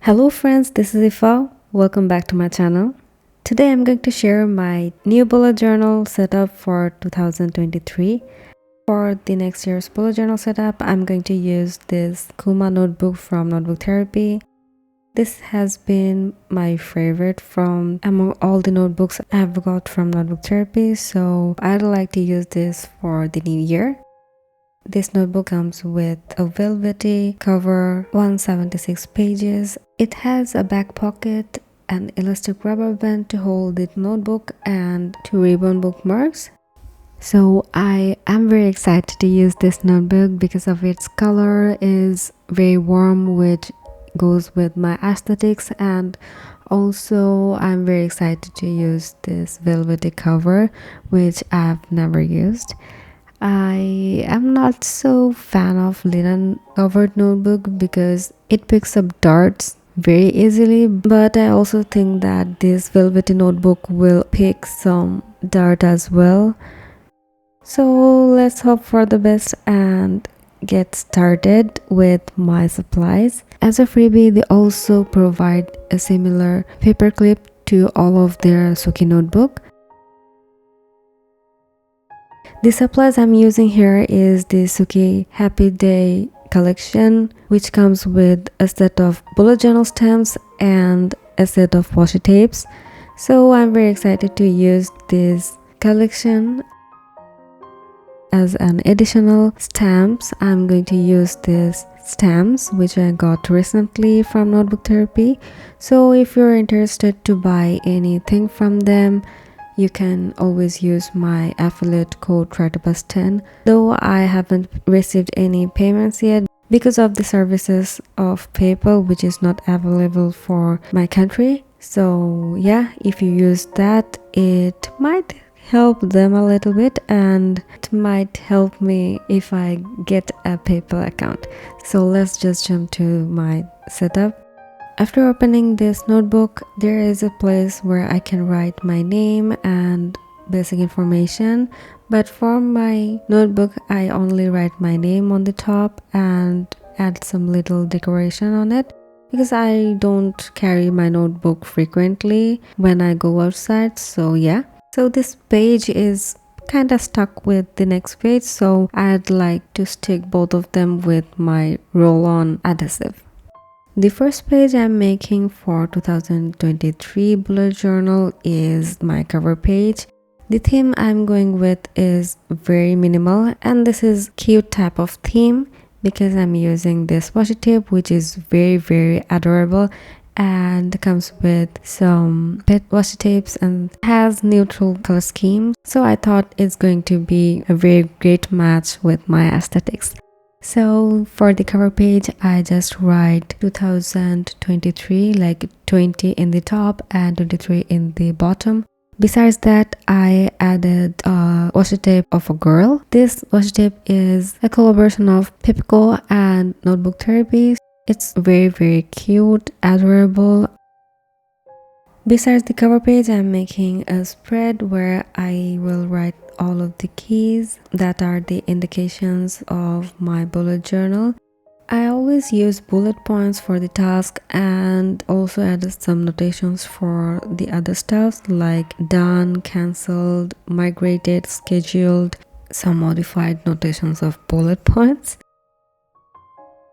Hello friends, this is Ifa. Welcome back to my channel. Today I'm going to share my new bullet journal setup for 2023. For the next year's bullet journal setup, I'm going to use this Kuma notebook from Notebook Therapy. This has been my favorite from among all the notebooks I've got from Notebook Therapy, so I'd like to use this for the new year. This notebook comes with a velvety cover, 176 pages. It has a back pocket, an elastic rubber band to hold the notebook, and 2 ribbon bookmarks. So I am very excited to use this notebook because of its color is very warm, which goes with my aesthetics, and also I'm very excited to use this velvety cover, which I've never used. I am not so fan of linen covered notebook because it picks up darts very easily, but I also think that this velvety notebook will pick some dart as well. So let's hope for the best and get started with my supplies. As a freebie, they also provide a similar paper clip to all of their Suki notebook. The supplies I'm using here is the Suki Happy Day collection, which comes with a set of bullet journal stamps and a set of washi tapes. So I'm very excited to use this collection. As an additional stamps, I'm going to use these stamps which I got recently from Notebook Therapy. So if you're interested to buy anything from them, you can always use my affiliate code TryToBus10. Though I haven't received any payments yet because of the services of PayPal, which is not available for my country. So yeah, if you use that, it might help them a little bit, and it might help me if I get a PayPal account. So let's just jump to my setup. After opening this notebook, there is a place where I can write my name and basic information, but for my notebook I only write my name on the top and add some little decoration on it because I don't carry my notebook frequently when I go outside. So yeah, so this page is kind of stuck with the next page, so I'd like to stick both of them with my roll-on adhesive. The first page I'm making for 2023 bullet journal is my cover page. The theme I'm going with is very minimal, and this is cute type of theme because I'm using this washi tape, which is very adorable and comes with some pet washi tapes and has neutral color scheme. So I thought it's going to be a very great match with my aesthetics. So for the cover page, I just write 2023, like 20 in the top and 23 in the bottom. Besides that, I added a washi tape of a girl. This washi tape is a collaboration of Pepco and Notebook Therapy. It's very cute, adorable. Besides the cover page, I'm making a spread where I will write all of the keys that are the indications of my bullet journal. I always use bullet points for the task and also added some notations for the other stuff like done, cancelled, migrated, scheduled, some modified notations of bullet points.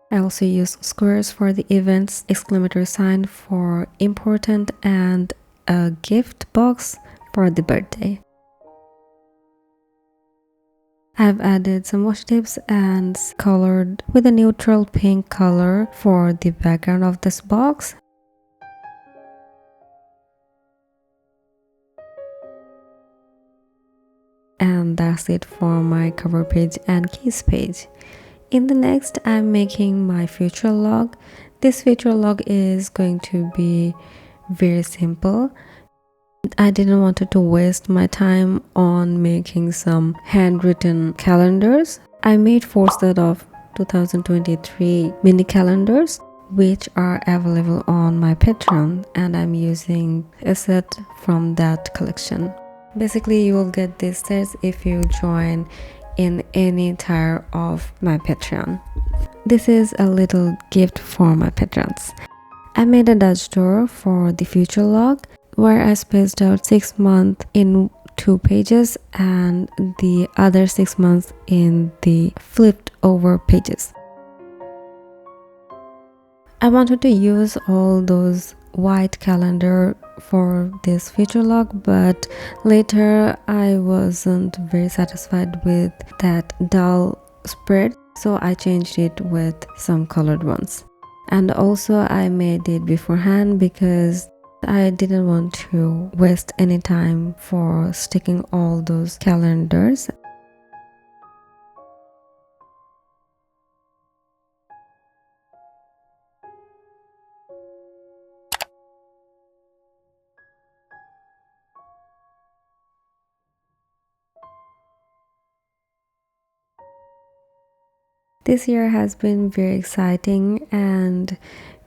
I also use squares for the events, exclamatory sign for important, and a gift box for the birthday. I've added some washi tapes and colored with a neutral pink color for the background of this box. And that's it for my cover page and keys page. In the next, I'm making my future log. This future log is going to be very simple. I didn't want to waste my time on making some handwritten calendars. I made 4 sets of 2023 mini calendars which are available on my Patreon, and I'm using a set from that collection. Basically, you will get these sets if you join in any tier of my Patreon. This is a little gift for my patrons. I made a Dutch door for the future log where I spaced out 6 months in 2 pages and the other 6 months in the flipped over pages. I wanted to use all those white calendar for this future log, but later I wasn't very satisfied with that dull spread, so I changed it with some colored ones. And also I made it beforehand because I didn't want to waste any time for sticking all those calendars. This year has been very exciting and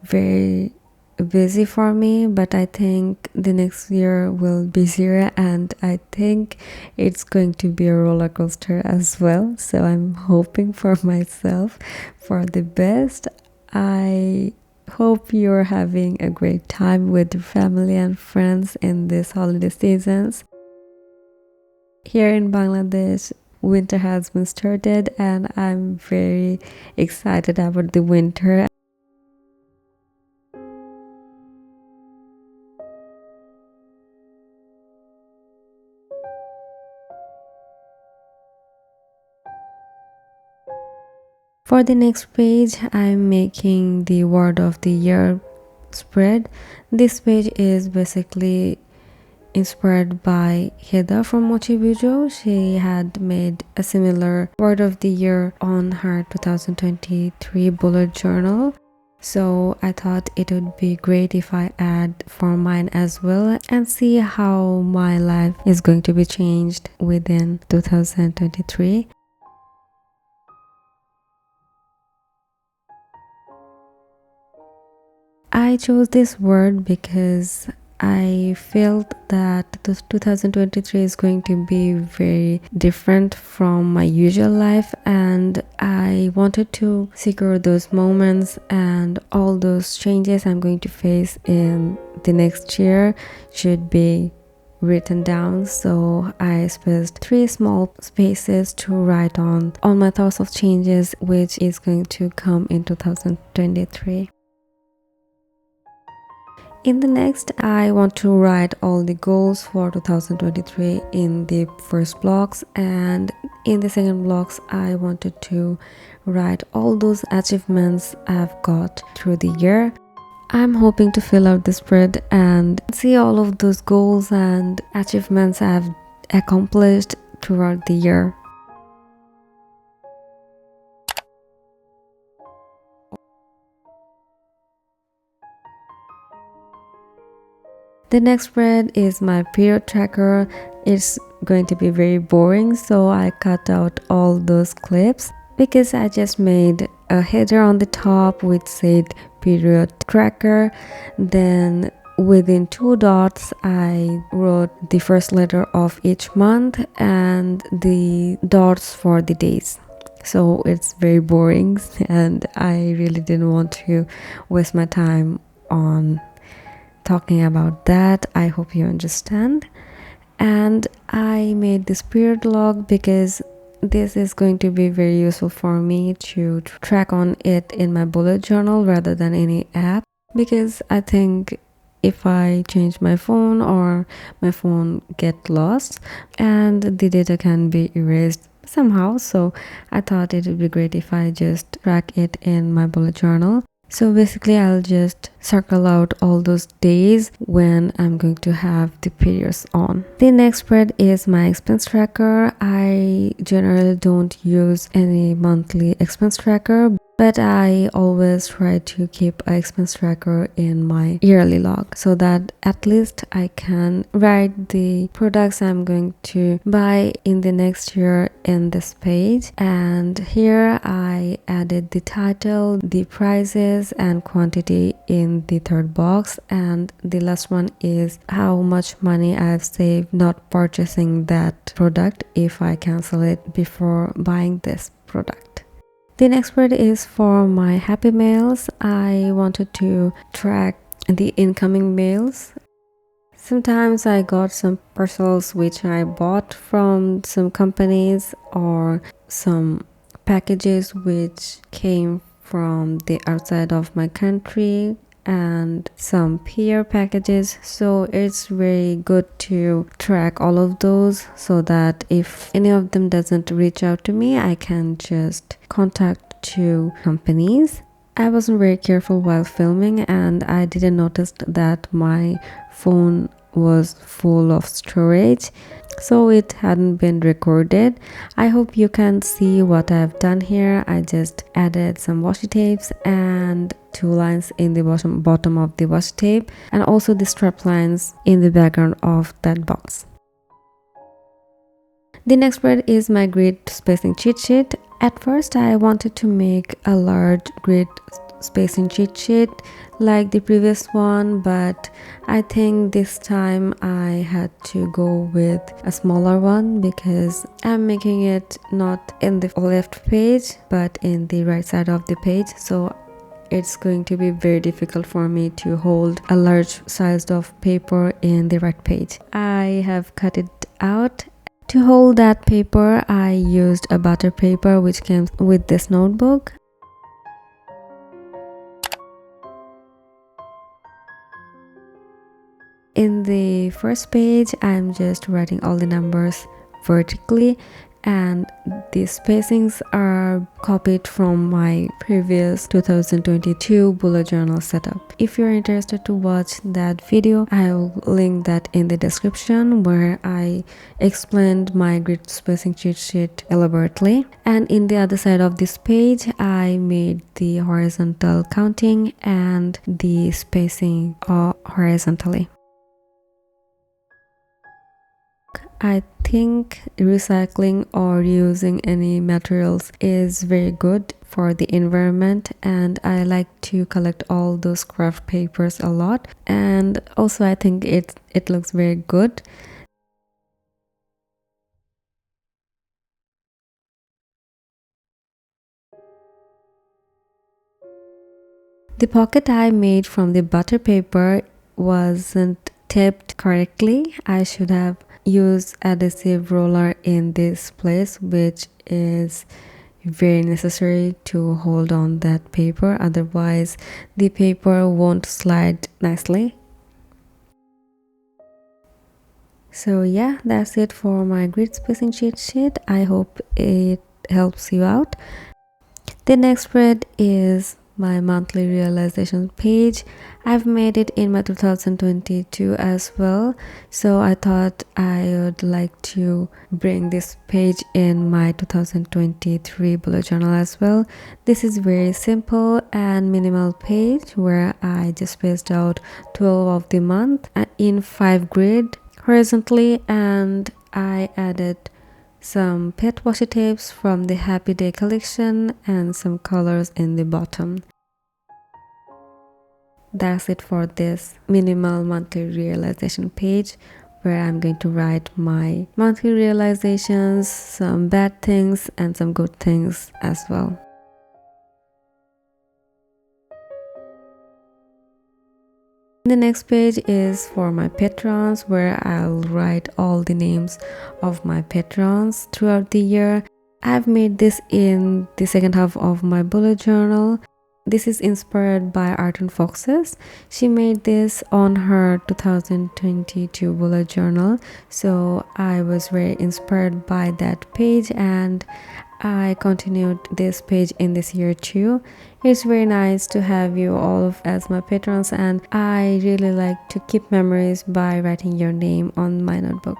very busy for me, but I think the next year will be busier and I think it's going to be a roller coaster as well. So I'm hoping for myself for the best. I hope you're having a great time with your family and friends in this holiday seasons. Here in Bangladesh, winter has been started and I'm very excited about the winter. For the next page, I'm making the word of the year spread. This page is basically inspired by Heda from Mochi Bujo. She had made a similar word of the year on her 2023 bullet journal. So I thought it would be great if I add for mine as well and see how my life is going to be changed within 2023. I chose this word because I felt that 2023 is going to be very different from my usual life and I wanted to secure those moments and all those changes I'm going to face in the next year should be written down. So I spaced 3 small spaces to write on all my thoughts of changes which is going to come in 2023. In the next, I want to write all the goals for 2023 in the first blocks, and in the second blocks I wanted to write all those achievements I've got through the year. I'm hoping to fill out the spread and see all of those goals and achievements I've accomplished throughout the year. The next spread is my period tracker. It's going to be very boring, so I cut out all those clips because I just made a header on the top which said period tracker. Then within 2 dots I wrote the first letter of each month and the dots for the days. So it's very boring and I really didn't want to waste my time on talking about that. I hope you understand. And I made this period log because this is going to be very useful for me to track on it in my bullet journal rather than any app, because I think if I change my phone or my phone get lost and the data can be erased somehow, so I thought it would be great if I just track it in my bullet journal. So basically I'll just circle out all those days when I'm going to have the periods on. The next spread is my expense tracker. I generally don't use any monthly expense tracker, but I always try to keep an expense tracker in my yearly log so that at least I can write the products I'm going to buy in the next year in this page. And here I added the title, the prices, prices and quantity in the third box, and the last one is how much money I've saved not purchasing that product if I cancel it before buying this product. The next spread is for my happy mails. I wanted to track the incoming mails. Sometimes I got some parcels which I bought from some companies, or some packages which came from the outside of my country, and some peer packages. So it's very good to track all of those, so that if any of them doesn't reach out to me, I can just contact two companies. I wasn't very careful while filming, and I didn't notice that my phone was full of storage, so it hadn't been recorded. I hope you can see what I've done here. I just added some washi tapes and two lines in the bottom of the washi tape, and also the strap lines in the background of that box. The next spread is my grid spacing cheat sheet. At first I wanted to make a large grid spacing cheat sheet like the previous one, but I think this time I had to go with a smaller one because I'm making it not in the left page but in the right side of the page, so it's going to be very difficult for me to hold a large size of paper in the right page. I have cut it out. To hold that paper, I used a butter paper which came with this notebook. In the first page, I'm just writing all the numbers vertically, and the spacings are copied from my previous 2022 bullet journal setup. If you're interested to watch that video, I'll link that in the description, where I explained my grid spacing cheat sheet elaborately. And in the other side of this page, I made the horizontal counting and the spacing horizontally. I think recycling or reusing any materials is very good for the environment, and I like to collect all those craft papers a lot, and also I think it looks very good. The pocket I made from the butter paper wasn't taped correctly. I should have used adhesive roller in this place, which is very necessary to hold on that paper, otherwise the paper won't slide nicely. So yeah, that's it for my grid spacing cheat sheet. I hope it helps you out. The next spread is my monthly realization page. I've made it in my 2022 as well, so I thought I would like to bring this page in my 2023 bullet journal as well. This is very simple and minimal page where I just spaced out 12 of the month in 5 grid horizontally, and I added some pet washi tapes from the Happy Day collection and some colors in the bottom. That's it for this minimal monthly realization page, where I'm going to write my monthly realizations, some bad things and some good things as well. The next page is for my patrons, where I'll write all the names of my patrons throughout the year. I've made this in the second half of my bullet journal. This is inspired by Art and Foxes. She made this on her 2022 bullet journal, so I was very inspired by that page, and I continued this page in this year too. It's very nice to have you all as my patrons, and I really like to keep memories by writing your name on my notebook.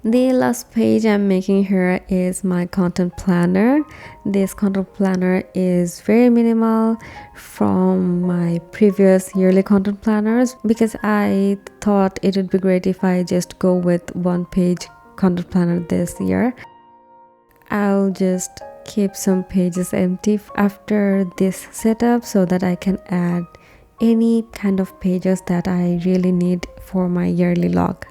The last page I'm making here is my content planner. This content planner is very minimal from my previous yearly content planners, because I thought it would be great if I just go with one page content planner this year. I'll just keep some pages empty after this setup so that I can add any kind of pages that I really need for my yearly log.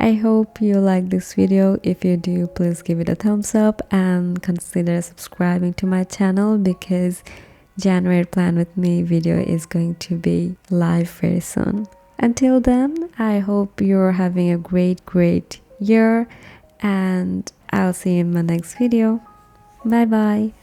I hope you like this video. If you do, please give it a thumbs up and consider subscribing to my channel because January Plan With Me video is going to be live very soon. Until then, I hope you're having a great year and I'll see you in my next video. Bye bye.